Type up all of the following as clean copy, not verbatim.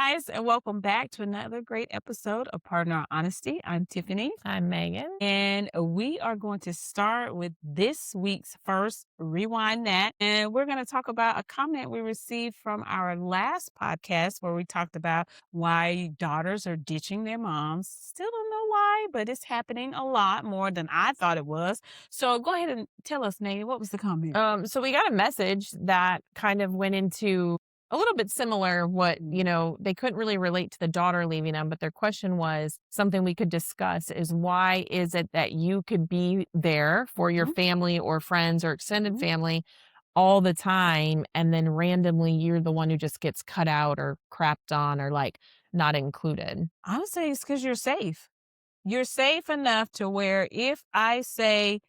guys, and welcome back to another great episode of Partner Honesty. I'm Tiffany, I'm Megan. and we are going to start with this week's first Rewind That. And we're going to talk about a comment we received from our last podcast where we talked about why daughters are ditching their moms. Still don't know why, but it's happening a lot more than I thought it was. So go ahead and tell us, Megan, what was the comment? So we got a message that kind of went into a little bit similar what, they couldn't really relate to the daughter leaving them, but their question was something we could discuss is why is it that you could be there for your Mhm. family or friends or extended Mhm. family all the time and then randomly you're the one who just gets cut out or crapped on or like not included? I would say it's because you're safe. You're safe enough to where if I say,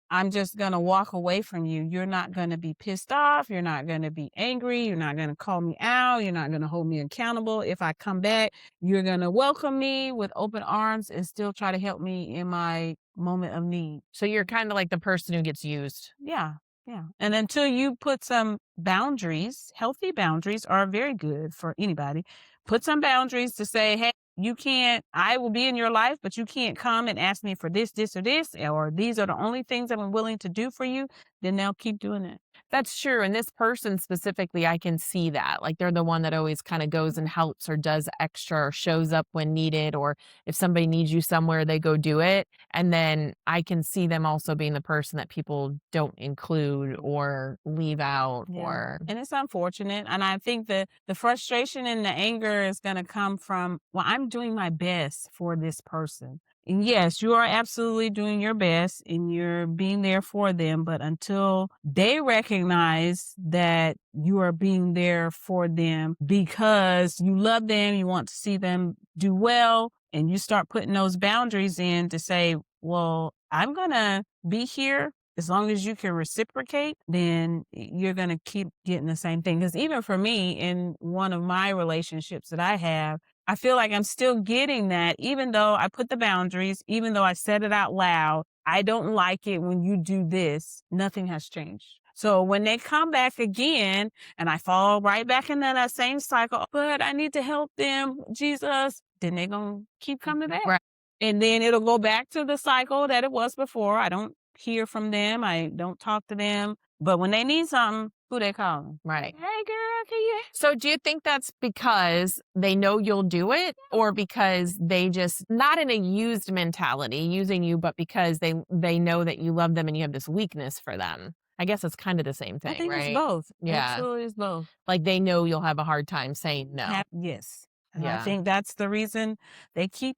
I'm just going to walk away from you, you're not going to be pissed off. You're not going to be angry. You're not going to call me out. You're not going to hold me accountable. If I come back, you're going to welcome me with open arms and still try to help me in my moment of need. So you're kind of like the person who gets used. Yeah. Yeah. And until you put some boundaries, healthy boundaries are very good for anybody. Put some boundaries to say, hey, you can't, I will be in your life, but you can't come and ask me for this, or this, or these are the only things I'm willing to do for you. Then they'll keep doing it. That's true. And this person specifically, I can see that. Like they're the one that always kind of goes and helps or does extra or shows up when needed. Or if somebody needs you somewhere, they go do it. And then I can see them also being the person that people don't include or leave out Yeah. or. And it's unfortunate. And I think the frustration and the anger is going to come from, well, I'm doing my best for this person. And yes, you are absolutely doing your best and you're being there for them. But until they recognize that you are being there for them because you love them, you want to see them do well, and you start putting those boundaries in to say, well, I'm going to be here as long as you can reciprocate, then you're going to keep getting the same thing. Because even for me, in one of my relationships that I have, I feel like I'm still getting that, even though I put the boundaries, even though I said it out loud, I don't like it when you do this. Nothing has changed. So when they come back again and I fall right back into that same cycle, but I need to help them, Jesus, then they're going to keep coming back. Right. And then it'll go back to the cycle that it was before. I don't hear from them. I don't talk to them. But when they need something, who they call? Right. Hey, girl, can you? So do you think that's because they know you'll do it or because they just not in a used mentality using you, but because they know that you love them and you have this weakness for them? I guess it's kind of the same I thing, think it's right? both. Yeah. Absolutely, it's both. Like they know you'll have a hard time saying no. Yes. And I Yeah. think that's the reason they keep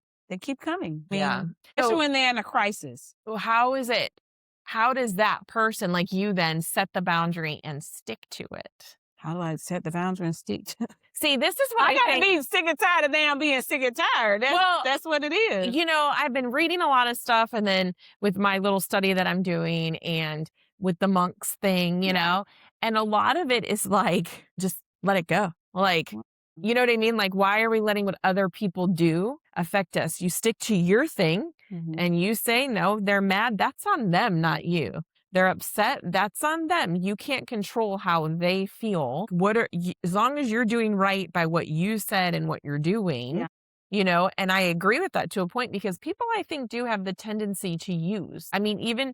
coming. I Yeah. mean, especially So when they're in a crisis. how is it? How does that person like you then set the boundary and stick to it? How do I set the boundary and stick to See, this is what I I gotta think. be sick and tired of them being sick and tired. Well, That's what it is. I've been reading a lot of stuff and then with my little study that I'm doing and with the monks thing, and a lot of it is like, just let it go. Like, you know what I mean? Like, why are we letting what other people do affect us? You stick to your thing and you say, no, they're mad. That's on them, not you. They're upset. That's on them. You can't control how they feel. As long as you're doing right by what you said and what you're doing, and I agree with that to a point because people I think do have the tendency to use. I mean, even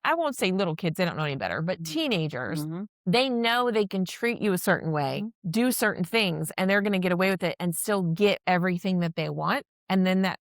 I won't say little kids, they don't know any better, but teenagers, they know they can treat you a certain way, do certain things, and they're going to get away with it and still get everything that they want. And then that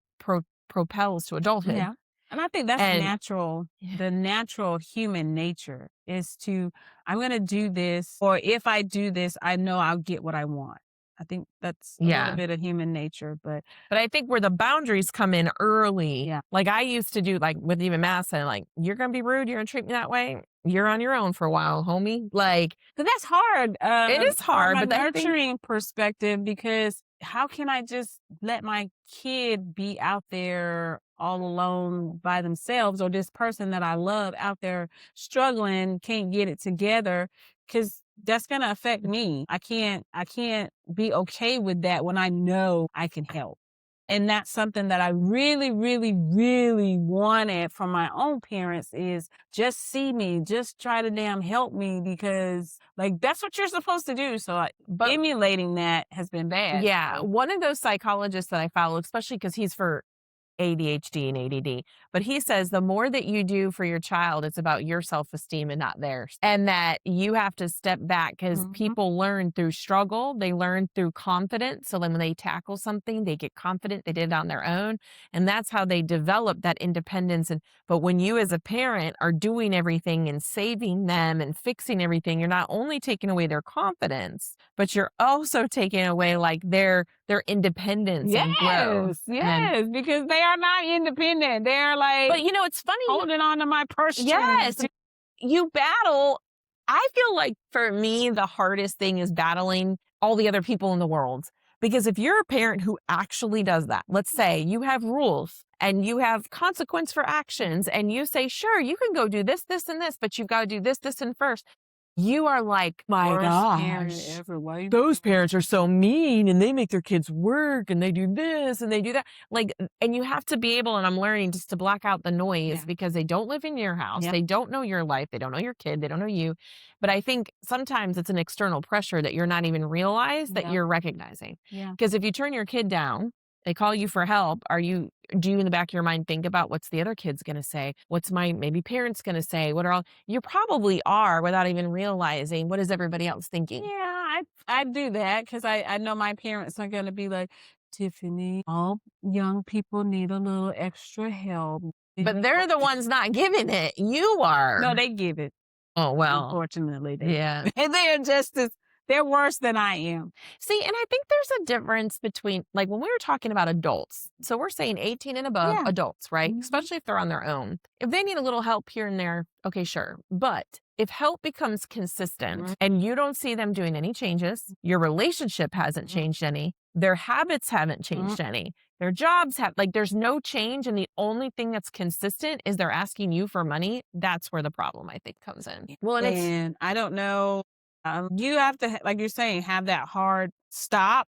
propels to adulthood. Yeah. And I think that's natural. Yeah. The natural human nature is to, I'm going to do this, or if I do this, I know I'll get what I want. I think that's a little bit of human nature, but I think where the boundaries come in early, Yeah. like I used to do, like with even Madison, like, you're going to be rude, you're going to treat me that way, you're on your own for a while, homie. Like, but that's hard. it is hard, from a but I think, nurturing perspective, because how can I just let my kid be out there all alone by themselves, or this person that I love out there struggling, can't get it together? Because that's going to affect me. I can't be okay with that when I know I can help. And that's something that I really, really, really wanted from my own parents is just see me, just try to damn help me because like that's what you're supposed to do. So But emulating that has been bad. yeah, So, one of those psychologists that I follow, especially because he's for ADHD and ADD. But he says the more that you do for your child, it's about your self-esteem and not theirs. And that you have to step back because mhm. people learn through struggle. They learn through confidence. So then when they tackle something, they get confident they did it on their own. And that's how they develop that independence. But when you as a parent are doing everything and saving them and fixing everything, you're not only taking away their confidence, but you're also taking away like their independence and growth. Yes, And yes, because they are not independent. They're like but it's funny. holding on to my purse strings. Yes, you battle. I feel like for me, the hardest thing is battling all the other people in the world. Because if you're a parent who actually does that, let's say you have rules and you have consequence for actions and you say, sure, you can go do this, this, and this, but you've got to do this, this, and first. You are like, my Worst parent gosh, ever. Why you those parents are so mean and they make their kids work and they do this and they do that. Like, and you have to be able, and I'm learning just to block out the noise Yeah. because they don't live in your house. Yep. They don't know your life. They don't know your kid. They don't know you. But I think sometimes it's an external pressure that you're not even realize that Yep. you're recognizing. Yeah. Because if you turn your kid down, they call you for help. Do you in the back of your mind think about what's the other kid's going to say? What's my maybe parents going to say? What are all, you probably are without even realizing what is everybody else thinking. Yeah, I do that because I know my parents are gonna be like, Tiffany, all young people need a little extra help. But they're the ones not giving it. You are. No, they give it. Oh, well, Unfortunately, they yeah. and they're worse than I am. See, and I think there's a difference between, like, when we were talking about adults, so we're saying 18 and above Yeah. adults, right? Mhm. Especially if they're on their own. If they need a little help here and there, okay, sure. But if help becomes consistent Right. and you don't see them doing any changes, your relationship hasn't Mhm. changed any, their habits haven't changed any, their jobs have, like, there's no change. And the only thing that's consistent is they're asking you for money. That's where the problem, I think, comes in. Well, and it's, And I don't know. You have to, like you're saying, have that hard stop,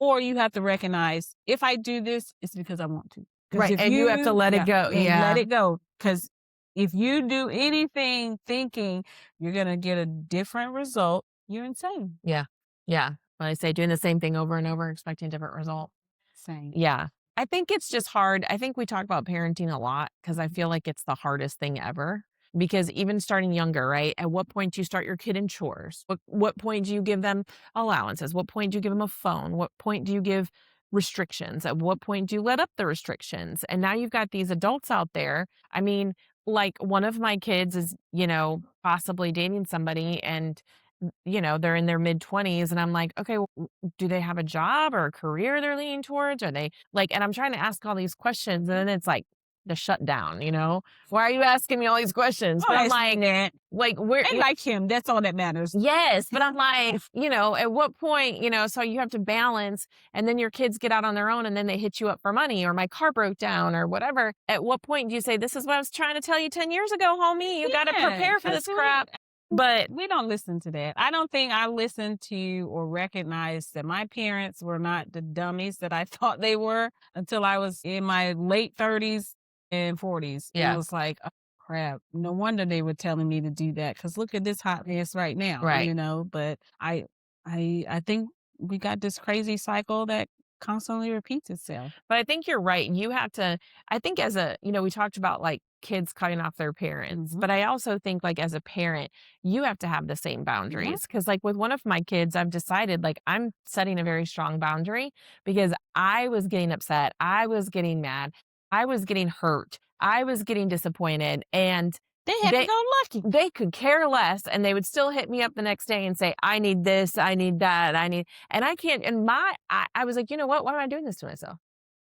or you have to recognize if I do this, it's because I want to. Because right. if And you have to let it go. and Yeah. let it go. Because if you do anything thinking you're gonna get a different result, you're insane. Yeah. Yeah. When I say doing the same thing over and over, expecting a different result. Same. Yeah. I think it's just hard. I think we talk about parenting a lot because I feel like it's the hardest thing ever. Because even starting younger, right? At what point do you start your kid in chores? What point do you give them allowances? What point do you give them a phone? What point do you give restrictions? At what point do you let up the restrictions? And now you've got these adults out there. I mean, like one of my kids is, possibly dating somebody and they're in their mid 20s and I'm like, okay, do they have a job or a career they're leaning towards? Are they like, and I'm trying to ask all these questions and then it's like the shutdown, why are you asking me all these questions? Oh, But I'm asking like, that. where, They like him. That's all that matters. yes, but I'm like, at what point, so you have to balance and then your kids get out on their own and then they hit you up for money or my car broke down or whatever. At what point do you say, this is what I was trying to tell you 10 years ago, homie, you got to prepare for this crap. But we don't listen to that. I don't think I listened to or recognized that my parents were not the dummies that I thought they were until I was in my late 30s and 40s. And Yeah. it was like, oh, crap. No wonder they were telling me to do that. Cause look at this hot mess right now, Right. but I think we got this crazy cycle that constantly repeats itself. But I think you're right. You have to, I think we talked about like kids cutting off their parents, Mhm. but I also think like as a parent, you have to have the same boundaries. Cause like with one of my kids, I've decided like I'm setting a very strong boundary because I was getting upset. I was getting mad. I was getting hurt. I was getting disappointed. And They had to go lucky. they could care less and they would still hit me up the next day and say, I need this, I need that, and I can't, and I was like, you know what? Why am I doing this to myself?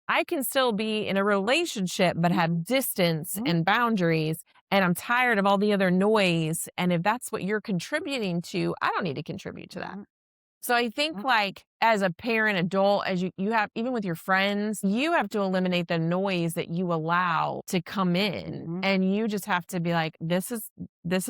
I can still be in a relationship, but have distance and boundaries. And I'm tired of all the other noise. And if that's what you're contributing to, I don't need to contribute to that. So I think like as a parent, adult, as you have, even with your friends, you have to eliminate the noise that you allow to come in. And you just have to be like, this is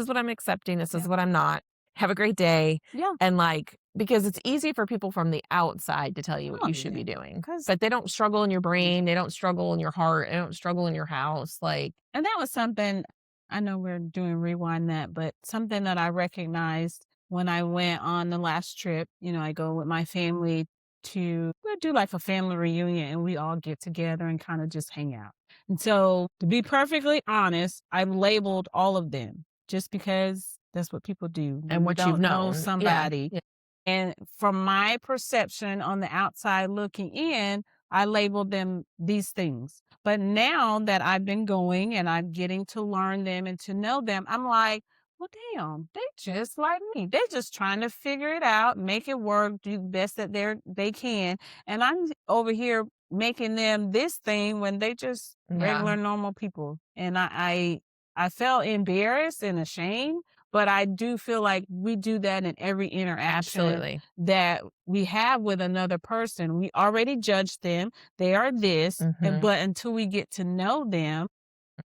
what I'm accepting. This is what I'm not. have a great day. Yeah. And like, because it's easy for people from the outside to tell you what Oh, you should yeah. be doing, 'Cause but they don't struggle in your brain. They don't struggle in your heart. They don't struggle in your house. Like, and that was something I know we're doing rewind that, but something that I recognized when I went on the last trip. I go with my family to we do like a family reunion and we all get together and kind of just hang out. And so, to be perfectly honest, I labeled all of them just because that's what people do when and you what you've don't know known. Yeah. somebody. Yeah. And from my perception on the outside looking in, I labeled them these things. But now that I've been going and I'm getting to learn them and to know them, I'm like, well, damn, they just like me. They're just trying to figure it out, make it work, do the best that they can. And I'm over here making them this thing when they just Yeah. regular normal people. And I felt embarrassed and ashamed, but I do feel like we do that in every interaction Absolutely. that we have with another person. We already judge them. They are this, Hmm. but until we get to know them,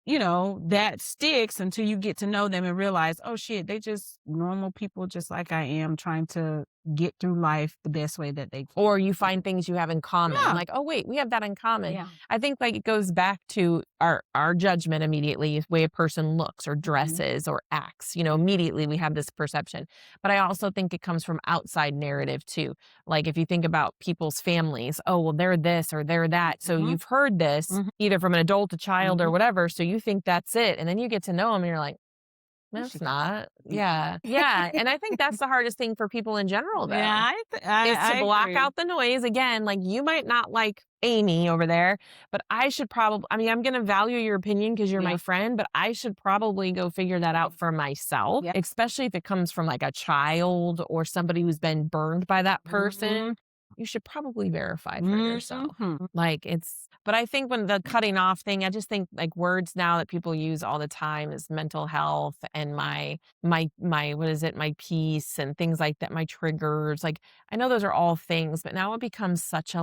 that sticks until you get to know them and realize, oh shit, they just normal people just like I am trying to get through life the best way that they can. Or you find things you have in common. Yeah. Like, oh wait, we have that in common. Yeah. I think like it goes back to our judgment immediately, is way a person looks or Mhm. dresses or acts. Immediately we have this perception. But I also think it comes from outside narrative too. Like if you think about people's families, oh well, they're this or they're that. So Mhm. you've heard this Mhm. either from an adult, a child, or Mhm. whattever. So you think that's it. And then you get to know them and you're like, Oh, no, she it's got not. it. Yeah. Yeah. And I think that's the hardest thing for people in general Yeah, though, is to I block agree. out the noise. Again, like you might not like Amy over there, but I should probably, I mean, I'm going to value your opinion because you're my Yeah. friend, but I should probably go figure that out for myself, Yeah. especially if it comes from like a child or somebody who's been burned by that Mhm. person. You should probably verify for yourself. Mhm. Like but I think when the cutting off thing, I just think like words now that people use all the time is mental health and my what is it, my peace and things like that, my triggers. Like I know those are all things, but now it becomes such a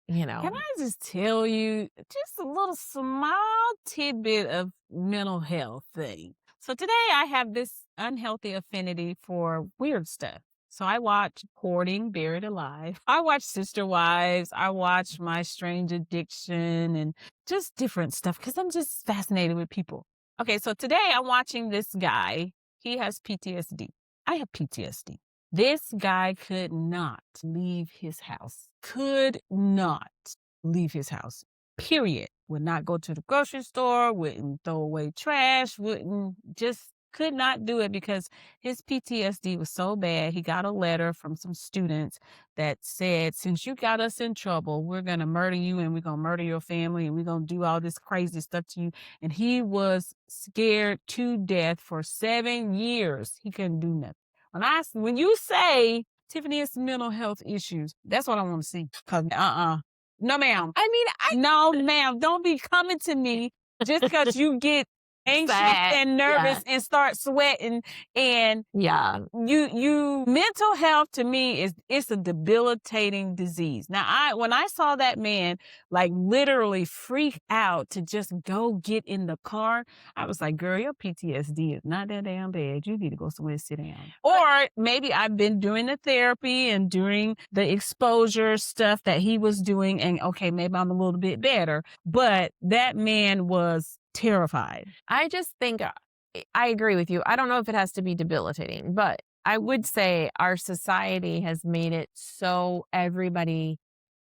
Can I just tell you just a little small tidbit of mental health thing? So today I have this unhealthy affinity for weird stuff. So I watch Hoarding Buried Alive. I watch Sister Wives. I watch My Strange Addiction and just different stuff because I'm just fascinated with people. Okay, so today I'm watching this guy. He has PTSD. I have PTSD. This guy could not leave his house. Could not leave his house. Period. Would not go to the grocery store, wouldn't throw away trash, wouldn't just could not do it because his PTSD was so bad. He got a letter from some students that said, since you got us in trouble, we're going to murder you and we're going to murder your family and we're going to do all this crazy stuff to you. And he was scared to death for 7 years. He couldn't do nothing. When you say Tiffany has mental health issues, that's what I want to see. 'Cause no, ma'am. I mean, No, ma'am. Don't be coming to me just because you get anxious sad. and nervous Yeah. and start sweating and Yeah. you mental health to me is it's a debilitating disease. Now when I saw that man like literally freak out to just go get in the car, I was like, girl, your PTSD is not that damn bad. You need to go somewhere and sit down. Or maybe I've been doing the therapy and doing the exposure stuff that he was doing, and okay, maybe I'm a little bit better. But that man was terrified. I just think I agree with you. I don't know if it has to be debilitating, but I would say our society has made it so Has everybody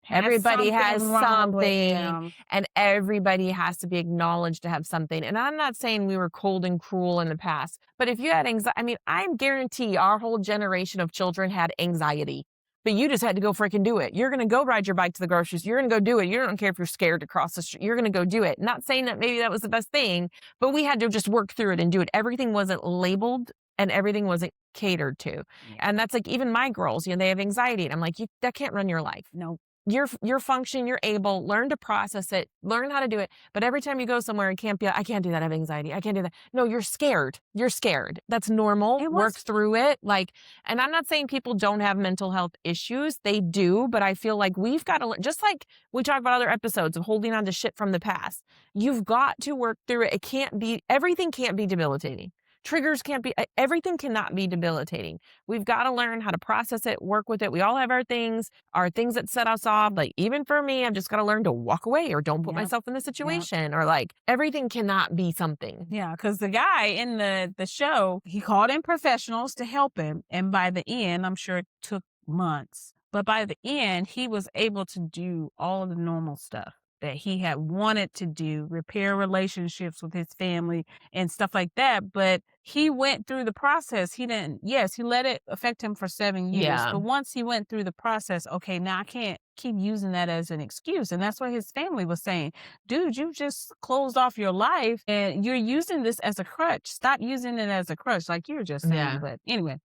has something wrong with something them. and everybody has to be acknowledged to have something. And I'm not saying we were cold and cruel in the past, but if you had anxiety, I mean, I guarantee our whole generation of children had anxiety. But you just had to go freaking do it. You're going to go ride your bike to the groceries. You're going to go do it. You don't care if you're scared to cross the street. You're going to go do it. Not saying that maybe that was the best thing, but we had to just work through it and do it. Everything wasn't labeled and everything wasn't catered to. Yeah. And that's like even my girls, they have anxiety. And I'm like, that can't run your life. No. You're functioning, you're able, learn to process it, learn how to do it. But every time you go somewhere, it can't be, I can't do that. I have anxiety. I can't do that. No, you're scared. You're scared. That's normal. It Work was through it. And I'm not saying people don't have mental health issues. They do, but I feel like we've got to, just like we talk about other episodes of holding on to shit from the past, you've got to work through it. Everything can't be debilitating. triggers can't be everything cannot be debilitating. We've got to learn how to process it, work with it. We all have our things that set us off. Like even for me, I've just got to learn to walk away or don't put Yep. myself in the Yep. situation or like everything cannot be something. Yeah, because the guy in the show, he called in professionals to help him, and by the end, I'm sure it took months, but by the end, he was able to do all of the normal stuff that he had wanted to do, repair relationships with his family and stuff like that, but he went through the process. He didn't Yes, he let it affect him for 7 years, Yeah. but once he went through the process, okay, now I can't keep using that as an excuse, and that's what his family was saying. Dude, you just closed off your life and you're using this as a crutch. Stop using it as a crutch, like you were just saying. Yeah. But anyway,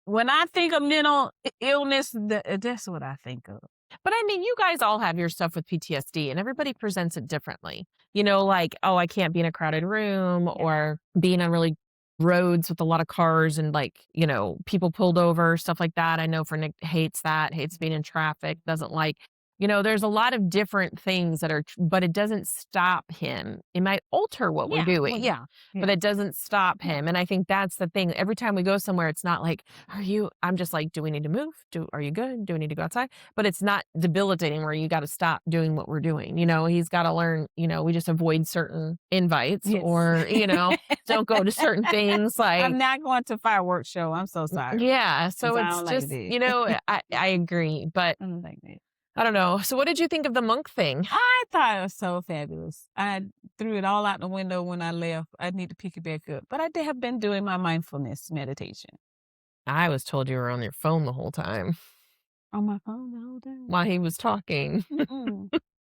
when I think of mental illness, that's what I think of. But I mean, you guys all have your stuff with PTSD and everybody presents it differently. Like, oh, I can't be in a crowded room Yeah. or being on really roads with a lot of cars and like, people pulled over, stuff like that. I know for Nick hates that, hates being in traffic, doesn't like, there's a lot of different things that but it doesn't stop him. It might alter what we're Yeah. Well, doing, yeah. but Yeah. it doesn't stop Yeah. him. And I think that's the thing. Every time we go somewhere, it's not like, I'm just like, do we need to move? Are you good? Do we need to go outside? But it's not debilitating where you got to stop doing what we're doing. He's got to learn, we just avoid certain invites Yes. or, don't go to certain things I'm like, not going to fireworks show. I'm so sorry. yeah. Because So I it's don't like just, that. I agree, but I don't like that. I don't know. So what did you think of the monk thing? I thought it was so fabulous. I threw it all out the window when I left. I need to pick it back up. But I did have been doing my mindfulness meditation I was told you were on your phone the whole time on my phone the whole time. while he was talking. Mm-mm.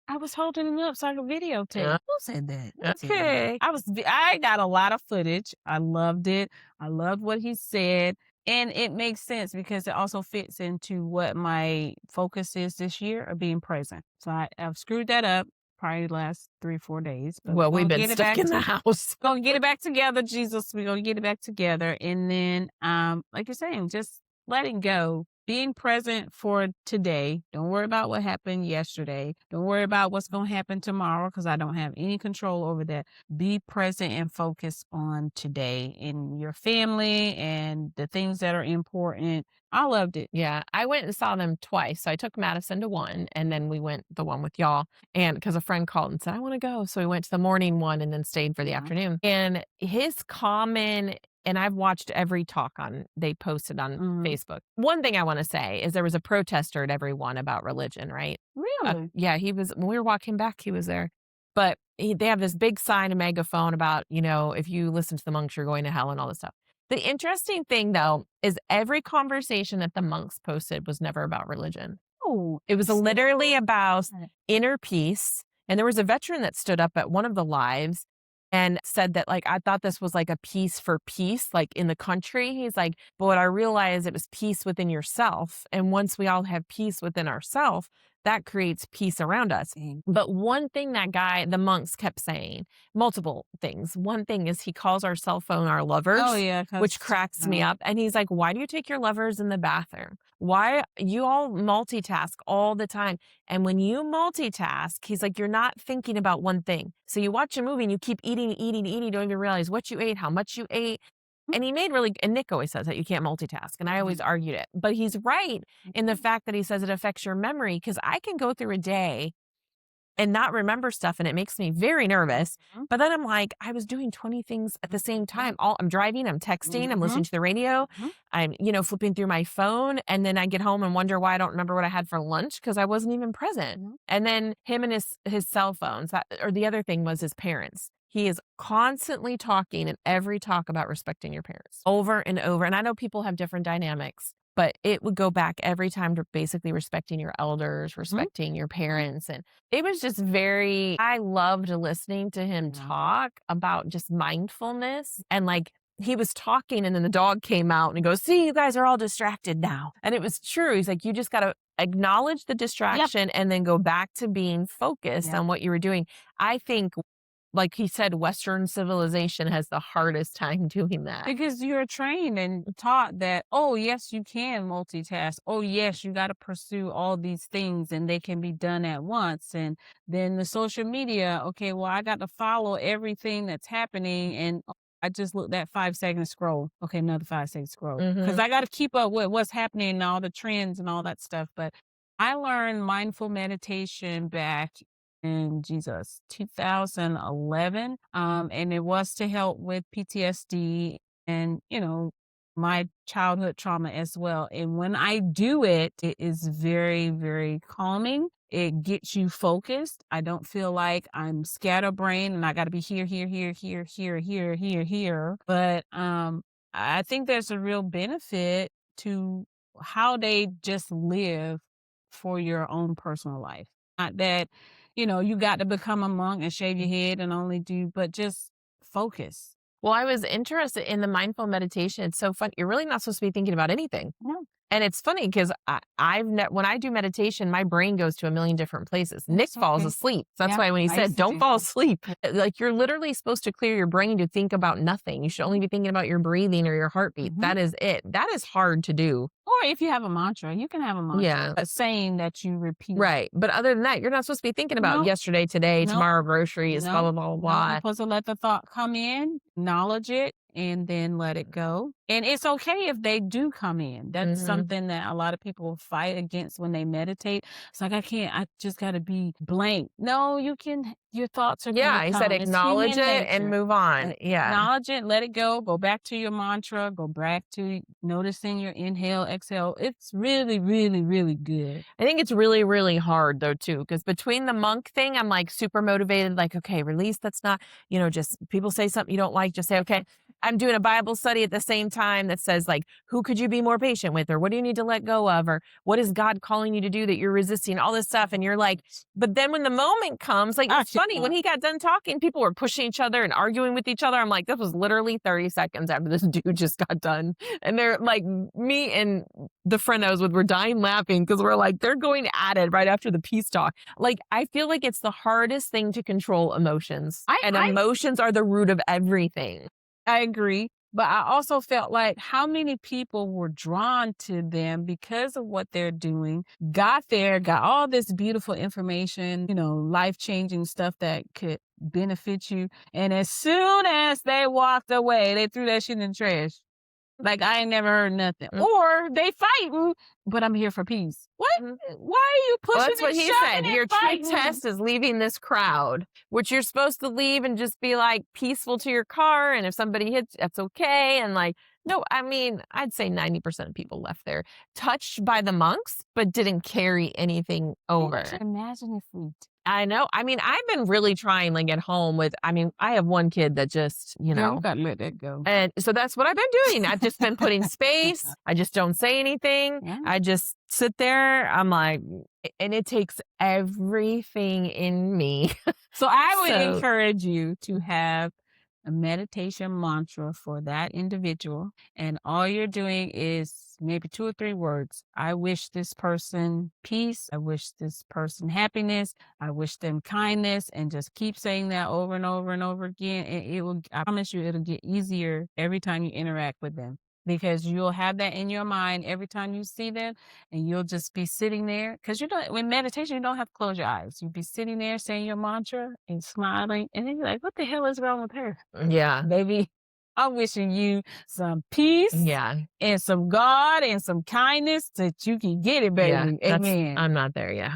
I was holding it up so I could videotape. Yeah. Who said that? Who said that? Okay. I got a lot of footage. I loved it. I loved what he said. And it makes sense because it also fits into what my focus is this year of being present. So I've screwed that up probably the last 3 or 4 days, but we're Well, we've gonna been get it stuck back in the to house. gonna get it back together, Jesus. We're gonna get it back together. And then like you're saying, just letting go, being present for today. Don't worry about what happened yesterday. Don't worry about what's gonna happen tomorrow because I don't have any control over that. Be present and focus on today and your family and the things that are important. I loved it. Yeah, I went and saw them twice. So I took Madison to one, and then we went the one with y'all. And because a friend called and said, I want to go. So we went to the morning one and then stayed for the Yeah. afternoon. And his common, and I've watched every talk they posted on Mhm. Facebook. One thing I want to say is there was a protester at every one about religion, right? Really? Yeah, when we were walking back, he was there. But they have this big sign, a megaphone about, if you listen to the monks, you're going to hell and all this stuff. The interesting thing, though, is every conversation that the monks posted was never about religion. Oh, It was literally about that. inner peace. And there was a veteran that stood up at one of the lives and said that, like, I thought this was like a peace for peace, like in the country. He's like, but what I realized it was peace within yourself. And once we all have peace within ourselves, that creates peace around us. Dang. But one thing the monks kept saying, multiple things. One thing is he calls our cell phone our lovers, Oh yeah, which cracks me up. And he's like, why do you take your lovers in the bathroom? Why you all multitask all the time? And when you multitask, he's like, you're not thinking about one thing. So you watch a movie and you keep eating, eating, eating. You don't even realize what you ate, how much you ate. And and Nick always says that you can't multitask. And I always argued it. But he's right in the fact that he says it affects your memory. Because I can go through a day and not remember stuff, and it makes me very nervous. Mhm. But then I'm like, I was doing 20 things at the same time. I'm driving, I'm texting, I'm listening Mhm. to the radio, Mhm. I'm, flipping through my phone, and then I get home and wonder why I don't remember what I had for lunch because I wasn't even present. Mhm. And then him and his cell phones, or the other thing was his parents. He is constantly talking in every talk about respecting your parents over and over. And I know people have different dynamics, but it would go back every time to basically respecting your elders, Mhm. respecting your parents. And it was just I loved listening to him Yeah. talk about just mindfulness. And like he was talking and then the dog came out and he goes, see, you guys are all distracted now. And it was true. He's like, you just got to acknowledge the distraction and then go back to being focused Yep. on what you were doing. I think, like he said, Western civilization has the hardest time doing that. Because you're trained and taught that, oh, yes, you can multitask. Oh, yes, you got to pursue all these things and they can be done at once. And then the social media, okay, well, I got to follow everything that's happening and I just looked at 5 seconds scroll. Okay, another 5 seconds scroll. Because Mhm. I got to keep up with what's happening and all the trends and all that stuff. But I learned mindful meditation back in Jesus 2011, and it was to help with PTSD and my childhood trauma as well. And when I do it, it is very, very calming. It gets you focused. I don't feel like I'm scatterbrained and I got to be here, here, here, here, here, here, here, here. But I think there's a real benefit to how they just live for your own personal life. Not that, you got to become a monk and shave your head and only do, but just focus. Well, I was interested in the mindful meditation. It's so fun. You're really not supposed to be thinking about anything. No, And it's funny because when I do meditation, my brain goes to a million different places. Nick that's falls okay. asleep. That's Yeah, why when he I said, used to "Don't do fall that. asleep," like you're literally supposed to clear your brain to think about nothing. You should only be thinking about your breathing or your heartbeat. Mhm. That is it. That is hard to do. Or if you have a mantra, you can have a mantra, Yeah. a saying that you repeat. Right. But other than that, you're not supposed to be thinking about No, yesterday, today, no, tomorrow, groceries, blah, no, blah, blah, blah, no. You're blah. supposed to let the thought come in, acknowledge it, and then let it go. And it's okay if they do come in. That's Mhm. something that a lot of people fight against when they meditate. It's like, I just got to be blank. No, your thoughts are going to Yeah. He said, come. It's acknowledge human it and nature. move on. Yeah. Acknowledge it, let it go back to your mantra, go back to noticing your inhale, exhale. It's really, really, really good. I think it's really, really hard though too, because between the monk thing, I'm like super motivated, like, okay, release. That's not, just people say something you don't like, just say, okay, I'm doing a Bible study at the same time that says like, who could you be more patient with? Or what do you need to let go of? Or what is God calling you to do that you're resisting? All this stuff. And you're like, but then when the moment comes, like I it's funny, when he got done talking, people were pushing each other and arguing with each other. I'm like, this was literally 30 seconds after this dude just got done. And they're like, me and the friend I was with were dying laughing because we're like, they're going at it right after the peace talk. Like, I feel like it's the hardest thing to control emotions, I and I emotions are the root of everything. I agree, but I also felt like how many people were drawn to them because of what they're doing, got there, got all this beautiful information, life-changing stuff that could benefit you, and as soon as they walked away, they threw that shit in the trash. Like, I ain't never heard nothing. Mm, Or they fighting, but I'm here for peace. What? mhm. Why are you Well, pushing that's what and he shoving said. and Your true fighting? test is leaving this crowd, which you're supposed to leave and just be like peaceful to your car. And if somebody hits, that's okay. And like, no, I mean, I'd say 90% of people left there touched by the monks, but didn't carry anything over. Imagine if we I know. I mean, I've been really trying like at home with, I mean, I have one kid that just, girl, you gotta let that go. and so that's what I've been doing. I've just been putting space. I just don't say anything. Yeah. I just sit there. I'm like, and it takes everything in me. So I would So, encourage you to have a meditation mantra for that individual. And all you're doing is maybe 2 or 3 words. I wish this person peace. I wish this person happiness. I wish them kindness. And just keep saying that over and over and over again. And it will, I promise you, it'll get easier every time you interact with them. Because you'll have that in your mind every time you see them, and you'll just be sitting there. Because with meditation, you don't have to close your eyes. You'll be sitting there saying your mantra and smiling, and then you're like, "What the hell is wrong with her, yeah. baby? I'm wishing you some peace Yeah. and some God and some kindness that you can get it, Yeah, baby. Amen." I'm not there yet.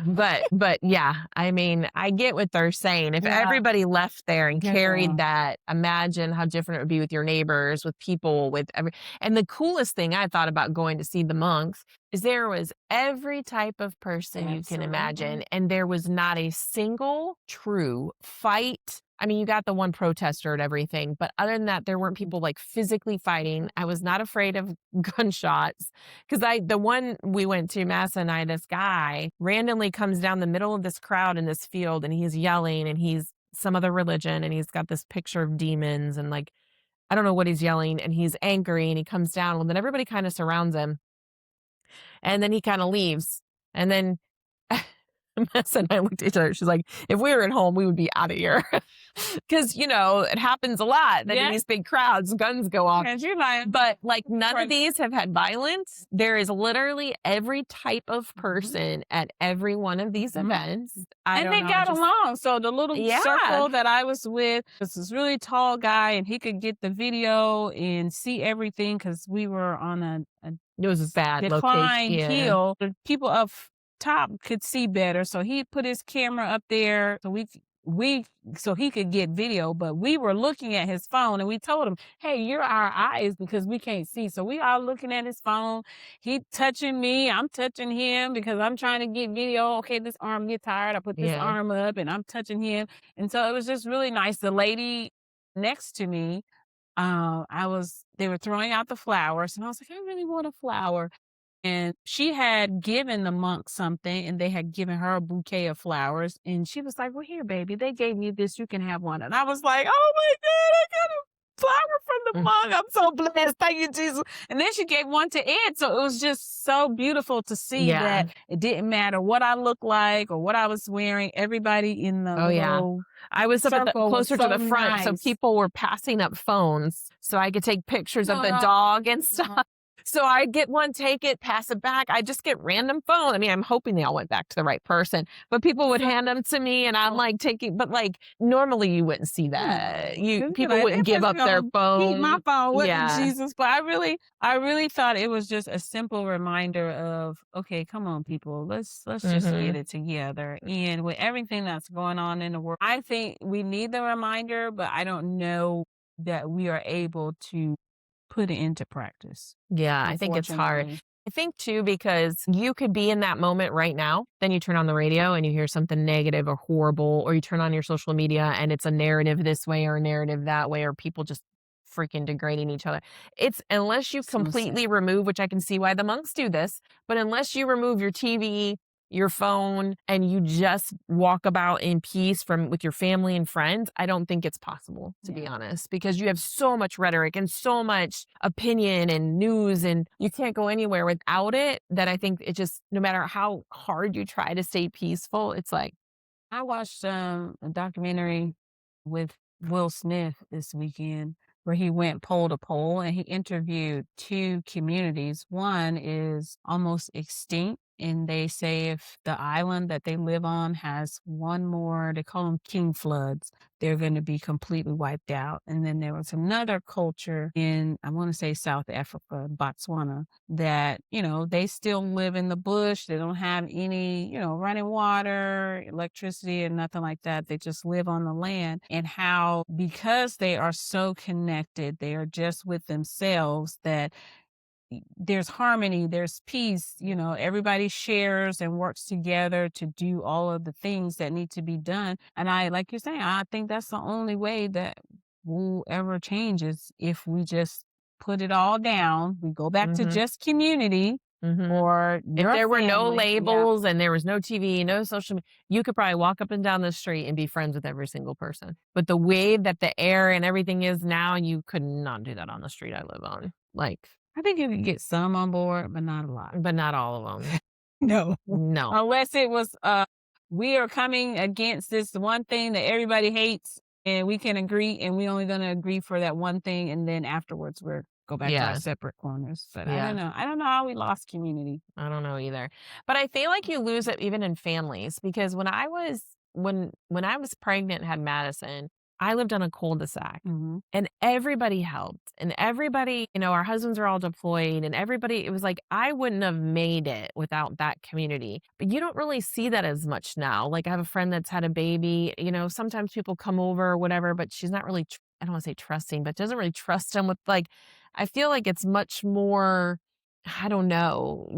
But yeah, I mean, I get what they're saying. If Yeah, everybody left there and carried girl. that, imagine how different it would be with your neighbors, with people, with every, and the coolest thing I thought about going to see the monks is there was every type of person you can imagine, Absolutely. and there was not a single true fight. I mean, you got the one protester and everything, but other than that, there weren't people like physically fighting. I was not afraid of gunshots. Because the one we went to, Massa and I, this guy randomly comes down the middle of this crowd in this field and he's yelling and he's some other religion and he's got this picture of demons and like, I don't know what he's yelling and he's angry and he comes down and then everybody kind of surrounds him and then he kind of leaves. And then Mess and I looked at each other. She's like, if we were at home, we would be out of here. Because, it happens a lot that in Yeah. these big crowds, guns go off. And you're like, But like none of Right. these have had violence. There is literally every type of person at every one of these events. I and don't they know, got just along. So the little Yeah. circle that I was with was this really tall guy, and he could get the video and see everything because we were on a It was a bad location. decline Yeah. hill. The people up top could see better, so he put his camera up there so we so he could get video. But we were looking at his phone, and we told him, "Hey, you're our eyes because we can't see." So we are looking at his phone. He touching me, I'm touching him because I'm trying to get video. Okay, this arm get tired. I put this Yeah. arm up, and I'm touching him, and so it was just really nice. The lady next to me, they were throwing out the flowers, and I was like, I really want a flower. And she had given the monk something, and they had given her a bouquet of flowers. And she was like, well, here, baby, they gave me this. You can have one. And I was like, oh my God, I got a flower from the Mm. monk. I'm so blessed. Thank you, Jesus. And then she gave one to Ed. So it was just so beautiful to see Yeah. that it didn't matter what I looked like or what I was wearing. Everybody in the Oh, yeah. little I was up at the, circle was closer to so the front, so nice. people were passing up phones so I could take pictures of the No. dog and stuff. So I get one, take it, pass it back. I just get random phone. I mean, I'm hoping they all went back to the right person, but people would hand them to me, and I'm like taking. But like normally, you wouldn't see that. People wouldn't give up their phone. Keep my phone with Yeah. Jesus. But I really thought it was just a simple reminder of, okay, come on, people, let's just get it together. And with everything that's going on in the world, I think we need the reminder, but I don't know that we are able to put it into practice. Yeah, I think it's hard. Unfortunately. I think too, because you could be in that moment right now, then you turn on the radio and you hear something negative or horrible, or you turn on your social media and it's a narrative this way or a narrative that way, or people just freaking degrading each other. It's unless you So sad. completely remove, which I can see why the monks do this, but unless you remove your TV, your phone, and you just walk about in peace with your family and friends, I don't think it's possible, to be honest, because you have so much rhetoric and so much opinion and news, and you can't go anywhere without it, that I think it just, no matter how hard you try to stay peaceful, it's like, I watched a documentary with Will Smith this weekend where he went pole to pole and he interviewed two communities. One is almost extinct, and they say if the island that they live on has one more, they call them king floods, they're going to be completely wiped out. And then there was another culture in, I want to say South Africa, Botswana, that, they still live in the bush. They don't have any, running water, electricity, and nothing like that. They just live on the land. And how, because they are so connected, they are just with themselves, that there's harmony, there's peace, everybody shares and works together to do all of the things that need to be done. And like you're saying, I think that's the only way that we'll ever change, is if we just put it all down. We go back to just community, or if there were no family. labels and there was no TV, no social media, you could probably walk up and down the street and be friends with every single person. But the way that the air and everything is now, you could not do that on the street I live on. Like, I think you could get some on board, but not a lot. but not all of them. No. No. Unless it was, we are coming against this one thing that everybody hates, and we can agree, and we only going to agree for that one thing, and then afterwards we're go back to our separate corners. But I don't know. I don't know how we lost community. I don't know either. But I feel like you lose it even in families, because when I was pregnant and had Madison, I lived on a cul-de-sac, and everybody helped, and everybody, our husbands are all deployed, and everybody, it was like, I wouldn't have made it without that community. But you don't really see that as much now. Like, I have a friend that's had a baby, sometimes people come over or whatever, but she's not really, I don't want to say trusting, but doesn't really trust them with, like, I feel like it's much more, I don't know,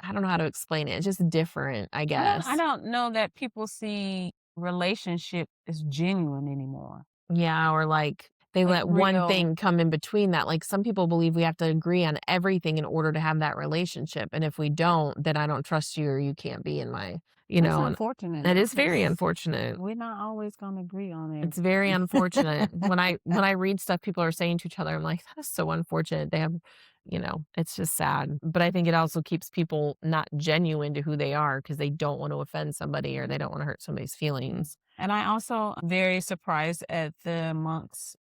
I don't know how to explain it. It's just different, I guess. I don't know that people see relationship as genuine anymore. Yeah, or like they Like let one real. thing come in between that. Like, some people believe we have to agree on everything in order to have that relationship. And if we don't, then I don't trust you, or you can't be in my, That's and unfortunate. that is very unfortunate. We're not always going to agree on it. It's very unfortunate. When I read stuff people are saying to each other, I'm like, that is so unfortunate. it's just sad. But I think it also keeps people not genuine to who they are because they don't want to offend somebody or they don't want to hurt somebody's feelings. And I also very surprised at the monks'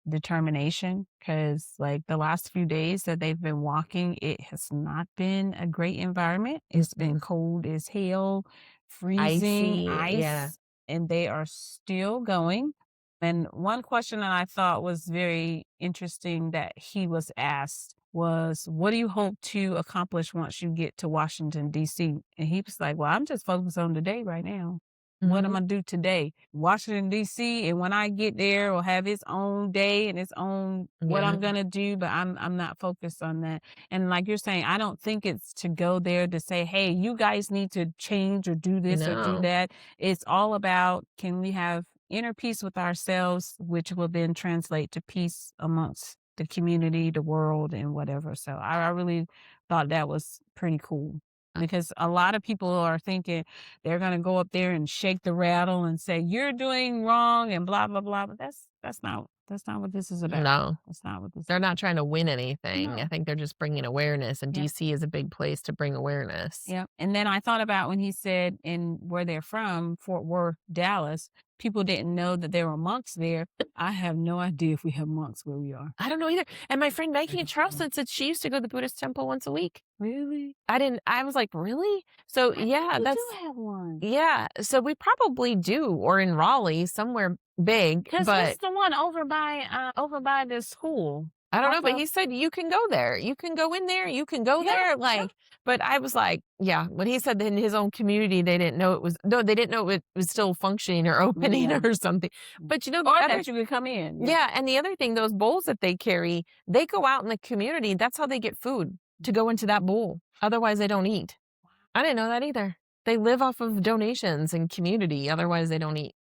determination because, like, the last few days that they've been walking, it has not been a great environment. It's been Mm-mm. cold as hell, freezing, Icy, yeah. ice, and they are still going. And one question that I thought was very interesting that he was asked was, "What do you hope to accomplish once you get to Washington, D.C.?" And he was like, "Well, I'm just focused on today right now. What am Mhm. I do today? Washington, D.C., and when I get there will have its own day and its own what Yeah. I'm gonna do, but I'm not focused on that." And like you're saying, I don't think it's to go there to say, "Hey, you guys need to change or do this or do No. that." It's all about, can we have inner peace with ourselves, which will then translate to peace amongst the community, the world, and whatever. So I really thought that was pretty cool because a lot of people are thinking they're going to go up there and shake the rattle and say you're doing wrong and blah blah blah. But that's not what this is about. No. That's not what this. They're not trying to win anything. I No. think they're just bringing awareness, and Yeah. DC is a big place to bring awareness. Yeah. And then I thought about when he said in where they're from, Fort Worth, Dallas, people didn't know that there were monks there. I have no idea if we have monks where we are. I don't know either. And my friend I Maggie in don't know. Charleston said she used to go to the Buddhist temple once a week. Really? I was like, "Really?" So, I think yeah, we do that's have one. yeah. So we probably do, or in Raleigh, somewhere big, Because what's but the one over by the school? I don't Off know, but of he said you can go there. You can go in there, you can go yeah, there, yeah. but I was like, yeah, when he said that in his own community, they didn't know it was no, they didn't know it was still functioning or opening Yeah. or something. But, the Or other that you could come in. Yeah. yeah, and the other thing, those bowls that they carry, they go out in the community, that's how they get food, to go into that bowl. Otherwise, they don't eat. I didn't know that either. They live off of donations and community, otherwise they don't eat.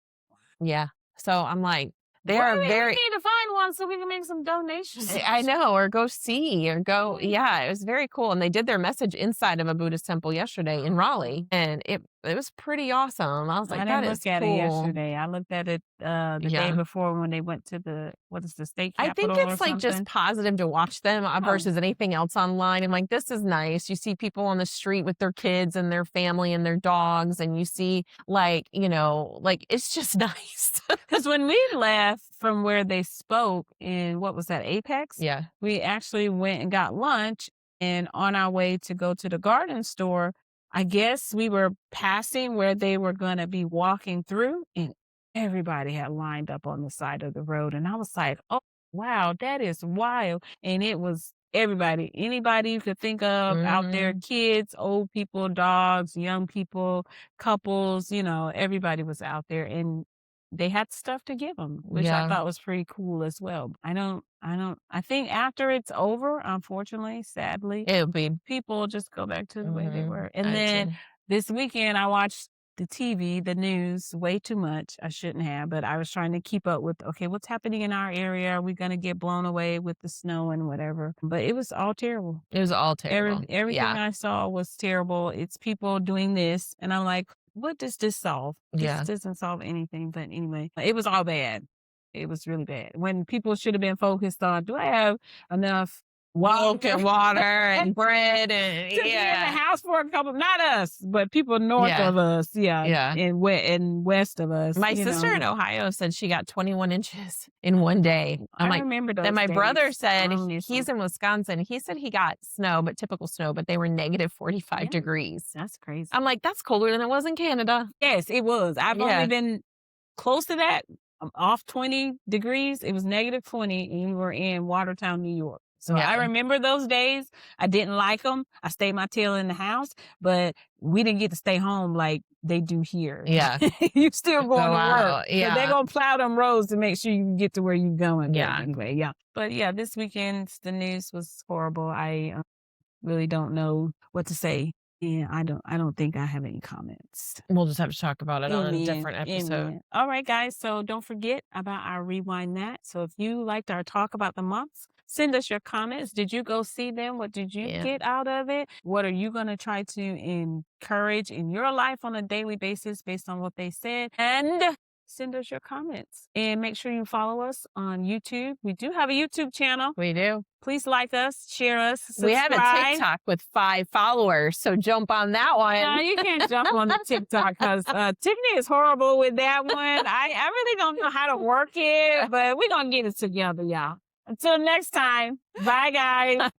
Yeah. So I'm like, they Well, are we very need to find one so we can make some donations. I know, or go see, or go yeah, it was very cool, and they did their message inside of a Buddhist temple yesterday in Raleigh, and it was pretty awesome. I was I like, "That didn't is look at it cool." yesterday. I looked at it the day Yeah. before when they went to the state I think capitol or it's, like, just something. positive to watch them, Oh, versus anything else online. I'm like, "This is nice." You see people on the street with their kids and their family and their dogs, and you see, like, like, it's just nice. because when we left from where they spoke in what was that, Apex, Yeah. we actually went and got lunch. And on our way to go to the garden store, I guess we were passing where they were going to be walking through, and everybody had lined up on the side of the road. And I was like, oh, wow, that is wild. And it was everybody, anybody you could think of out there, Mhm. kids, old people, dogs, young people, couples, everybody was out there. And they had stuff to give them, which I Yeah. thought was pretty cool as well. I think after it's over, unfortunately, sadly, It'll be people just go back to the way they mhm. were. And I then too. this weekend, I watched the TV, the news, way too much. I shouldn't have, but I was trying to keep up with, okay, what's happening in our area? Are we going to get blown away with the snow and whatever? But it was all terrible. It was all terrible. Everything Yeah. I saw was terrible. It's people doing this. And I'm like, what does this solve? This Yeah. doesn't solve anything. But anyway, it was all bad. It was really bad. When people should have been focused on, do I have enough Milk water and water and bread and to be in the yeah. house for a couple, not us, but people north Yeah. of us, yeah, Yeah. and west of us, My sister in Ohio said she got 21 inches in one day. I'm I like remember then those my brother days. said I miss he's 'em. in Wisconsin. He said he got snow, but typical snow, but they were negative 45 Yeah, degrees. that's crazy. I'm like, that's colder than it was in Canada. Yes, it was. I've only Yeah. been close to that. I'm off 20 degrees. It was negative 20, and we were in Watertown, New York. So I Yeah. remember those days. I didn't like them. I stayed my tail in the house, but we didn't get to stay home like they do here. Yeah. You still going Go to work. out. So they're Yeah. going to plow them roads to make sure you can get to where you're going. But Yeah. anyway, yeah. But yeah, this weekend, the news was horrible. I really don't know what to say. And I don't think I have any comments. We'll just have to talk about it on a Amen. different episode. Amen. All right, guys. So don't forget about our Rewind That. So if you liked our talk about the months, send us your comments. Did you go see them? What did you Yeah. get out of it? What are you going to try to encourage in your life on a daily basis based on what they said? And send us your comments. And make sure you follow us on YouTube. We do have a YouTube channel. We do. Please like us, share us, subscribe. We have a TikTok with 5 followers, so jump on that one. No, you can't jump on the TikTok because Tiffany is horrible with that one. I really don't know how to work it, but we're going to get it together, y'all. Until next time, bye, guys.